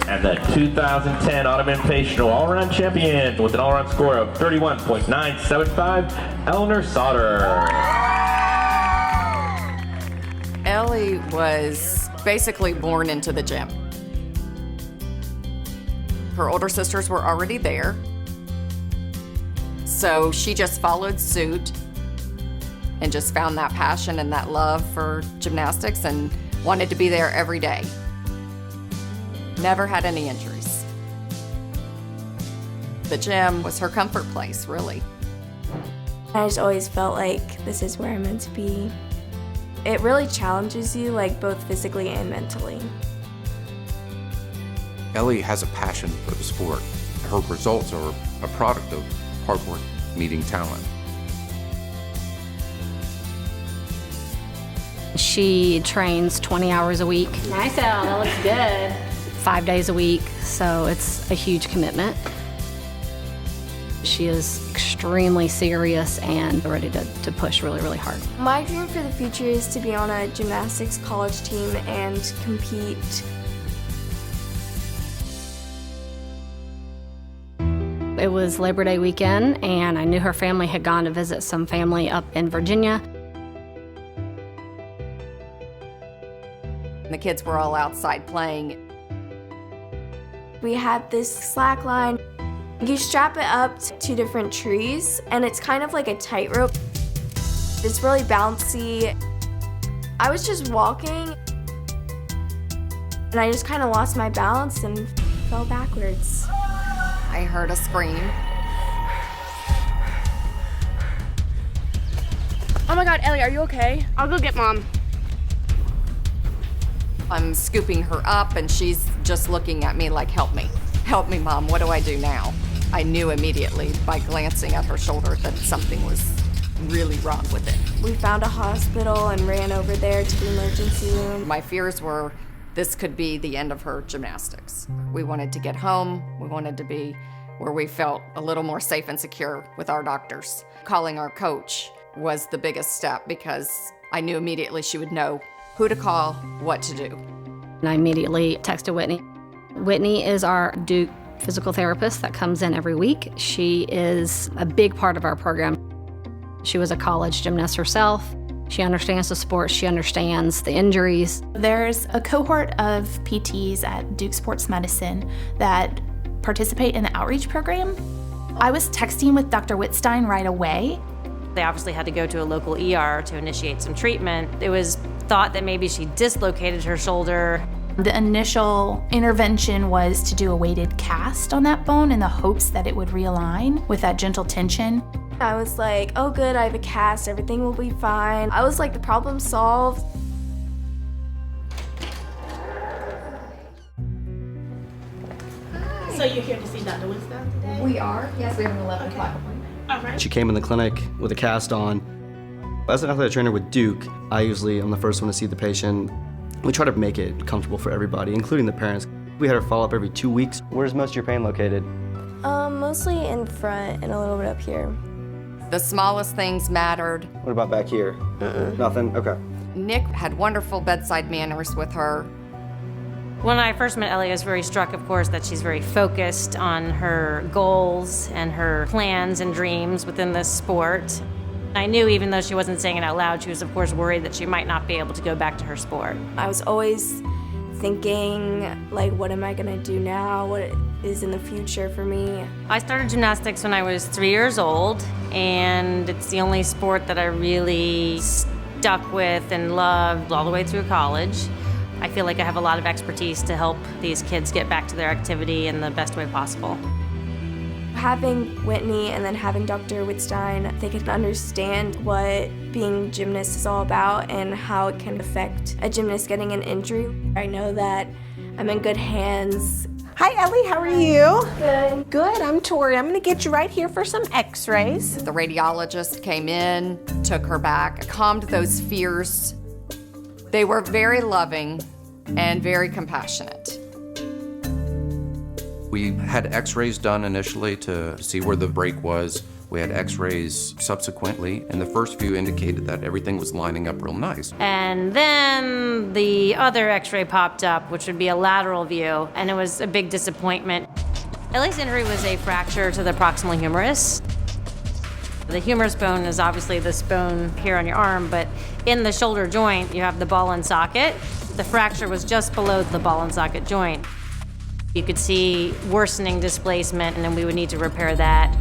And the 2010 Autumn Invitational all-around champion with an all-around score of 31.975, Ellie Souder. Ellie was basically born into the gym. Her older sisters were already there, so she just followed suit and just found that passion and that love for gymnastics and wanted to be there every day. Never had any injuries. The gym was her comfort place, really. I just always felt like this is where I'm meant to be. It really challenges you, like both physically and mentally. Ellie has a passion for the sport. Her results are a product of hard work meeting talent. She trains 20 hours a week. Nice, Elle, that looks good. 5 days a week, so it's a huge commitment. She is extremely serious and ready to push really, really hard. My dream for the future is to be on a gymnastics college team and compete. It was Labor Day weekend, and I knew her family had gone to visit some family up in Virginia. The kids were all outside playing. We had this slack line. You strap it up to 2 different trees, and it's kind of like a tightrope. It's really bouncy. I was just walking, and I just kind of lost my balance and fell backwards. I heard a scream. Oh my God, Ellie, are you okay? I'll go get Mom. I'm scooping her up, and she's just looking at me like, help me, Mom, what do I do now? I knew immediately by glancing at her shoulder that something was really wrong with it. We found a hospital and ran over there to the emergency room. My fears were this could be the end of her gymnastics. We wanted to get home. We wanted to be where we felt a little more safe and secure with our doctors. Calling our coach was the biggest step because I knew immediately she would know who to call, what to do. And I immediately texted Whitney. Whitney is our Duke physical therapist that comes in every week. She is a big part of our program. She was a college gymnast herself. She understands the sport, she understands the injuries. There's a cohort of PTs at Duke Sports Medicine that participate in the outreach program. I was texting with Dr. Wittstein right away. They obviously had to go to a local ER to initiate some treatment. It was thought that maybe she dislocated her shoulder. The initial intervention was to do a weighted cast on that bone in the hopes that it would realign with that gentle tension. I was like, oh good, I have a cast, everything will be fine. I was like, the problem solved. So you're here to see Dr. Winston today? We are. Yes, we have an 11 o'clock appointment. All right. She came in the clinic with a cast on. As an athletic trainer with Duke, I usually am the first one to see the patient. We try to make it comfortable for everybody, including the parents. We had her follow up every 2 weeks. Where's most of your pain located? Mostly in front and a little bit up here. The smallest things mattered. What about back here? Nothing? Okay. Nick had wonderful bedside manners with her. When I first met Ellie, I was very struck, of course, that she's very focused on her goals and her plans and dreams within this sport. I knew even though she wasn't saying it out loud, she was of course worried that she might not be able to go back to her sport. I was always thinking, like, what am I gonna do now? What is in the future for me? I started gymnastics when I was 3 years old, and it's the only sport that I really stuck with and loved all the way through college. I feel like I have a lot of expertise to help these kids get back to their activity in the best way possible. Having Whitney and then having Dr. Wittstein, they can understand what being a gymnast is all about and how it can affect a gymnast getting an injury. I know that I'm in good hands. Hi Ellie, how are you? Good. Good, I'm Tori. I'm gonna get you right here for some x-rays. The radiologist came in, took her back, calmed those fears. They were very loving and very compassionate. We had x-rays done initially to see where the break was. We had x-rays subsequently, and the first view indicated that everything was lining up real nice. And then the other x-ray popped up, which would be a lateral view, and it was a big disappointment. Ellie's injury was a fracture to the proximal humerus. The humerus bone is obviously this bone here on your arm, but in the shoulder joint, you have the ball and socket. The fracture was just below the ball and socket joint. You could see worsening displacement, and then we would need to repair that.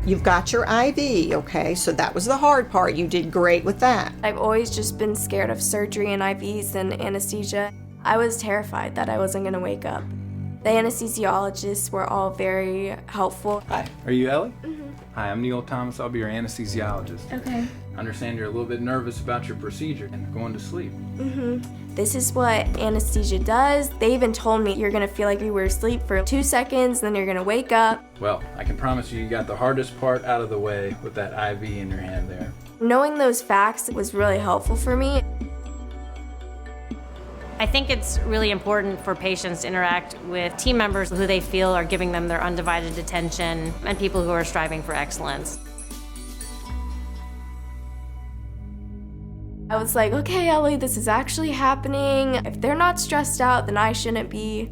You've got your IV, okay? So that was the hard part. You did great with that. I've always just been scared of surgery and IVs and anesthesia. I was terrified that I wasn't gonna wake up. The anesthesiologists were all very helpful. Hi, are you Ellie? Mm-hmm. Hi, I'm Neil Thomas. I'll be your anesthesiologist. Okay. I understand you're a little bit nervous about your procedure and going to sleep. Mm-hmm. This is what anesthesia does. They even told me you're gonna feel like you were asleep for 2 seconds, then you're gonna wake up. Well, I can promise you got the hardest part out of the way with that IV in your hand there. Knowing those facts was really helpful for me. I think it's really important for patients to interact with team members who they feel are giving them their undivided attention and people who are striving for excellence. I was like, okay, Ellie, this is actually happening. If they're not stressed out, then I shouldn't be.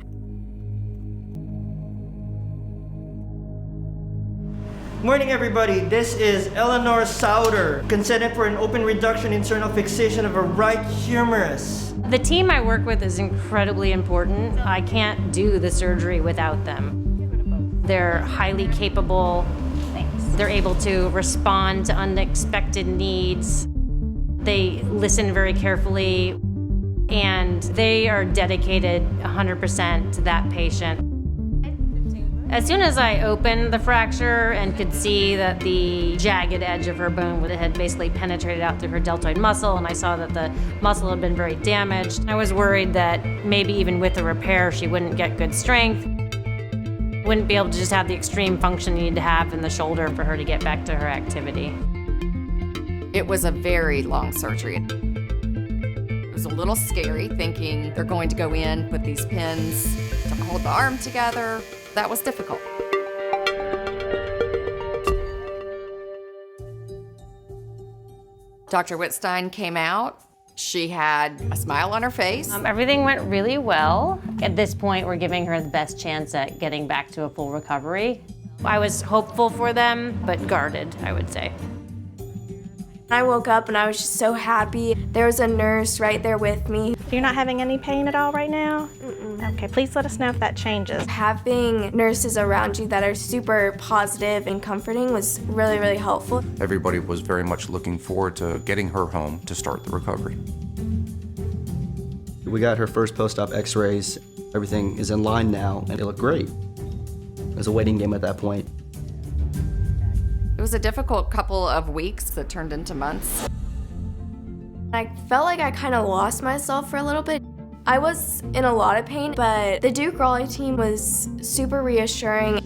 Morning, everybody. This is Ellie Souder, consented for an open reduction internal fixation of her right humerus. The team I work with is incredibly important. I can't do the surgery without them. They're highly capable. They're able to respond to unexpected needs. They listen very carefully, and they are dedicated 100% to that patient. As soon as I opened the fracture and could see that the jagged edge of her bone had basically penetrated out through her deltoid muscle, and I saw that the muscle had been very damaged, I was worried that maybe even with the repair, she wouldn't get good strength, wouldn't be able to just have the extreme function you need to have in the shoulder for her to get back to her activity. It was a very long surgery. It was a little scary thinking they're going to go in, put these pins to hold the arm together. That was difficult. Dr. Wittstein came out. She had a smile on her face. Everything went really well. At this point, we're giving her the best chance at getting back to a full recovery. I was hopeful for them, but guarded, I would say. I woke up and I was just so happy. There was a nurse right there with me. You're not having any pain at all right now? Mm-mm. Okay, please let us know if that changes. Having nurses around you that are super positive and comforting was really, really helpful. Everybody was very much looking forward to getting her home to start the recovery. We got her first post-op x-rays. Everything is in line now, and it looked great. It was a waiting game at that point. It was a difficult couple of weeks that turned into months. I felt like I kind of lost myself for a little bit. I was in a lot of pain, but the Duke Raleigh team was super reassuring.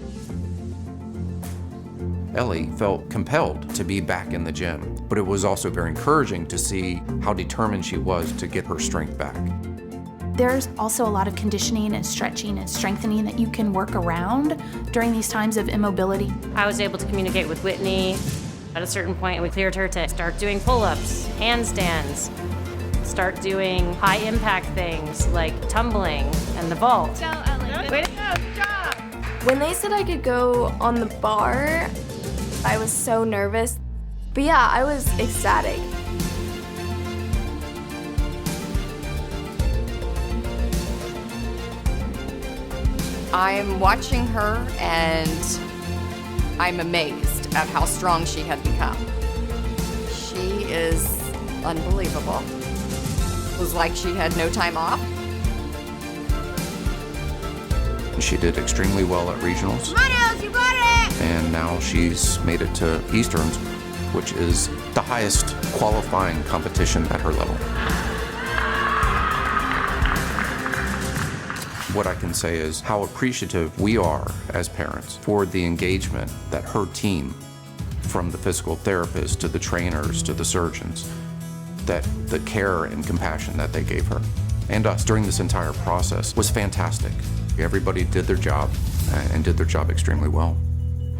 Ellie felt compelled to be back in the gym, but it was also very encouraging to see how determined she was to get her strength back. There's also a lot of conditioning and stretching and strengthening that you can work around during these times of immobility. I was able to communicate with Whitney. At a certain point, we cleared her to start doing pull-ups, handstands, start doing high-impact things like tumbling and the vault. Go, Ellie. Way to go, good job. When they said I could go on the bar, I was so nervous. But yeah, I was ecstatic. I'm watching her and I'm amazed at how strong she had become. She is unbelievable. It was like she had no time off. She did extremely well at regionals. Come on, Els, you got it! And now she's made it to Easterns, which is the highest qualifying competition at her level. What I can say is how appreciative we are as parents for the engagement that her team, from the physical therapist to the trainers to the surgeons, that the care and compassion that they gave her and us during this entire process was fantastic. Everybody did their job and did their job extremely well.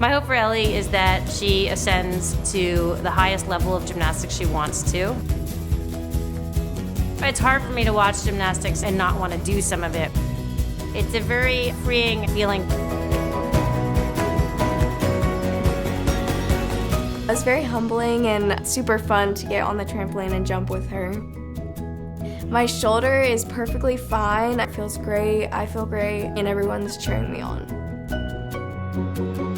My hope for Ellie is that she ascends to the highest level of gymnastics she wants to. It's hard for me to watch gymnastics and not want to do some of it. It's a very freeing feeling. It was very humbling and super fun to get on the trampoline and jump with her. My shoulder is perfectly fine. It feels great, I feel great, and everyone's cheering me on.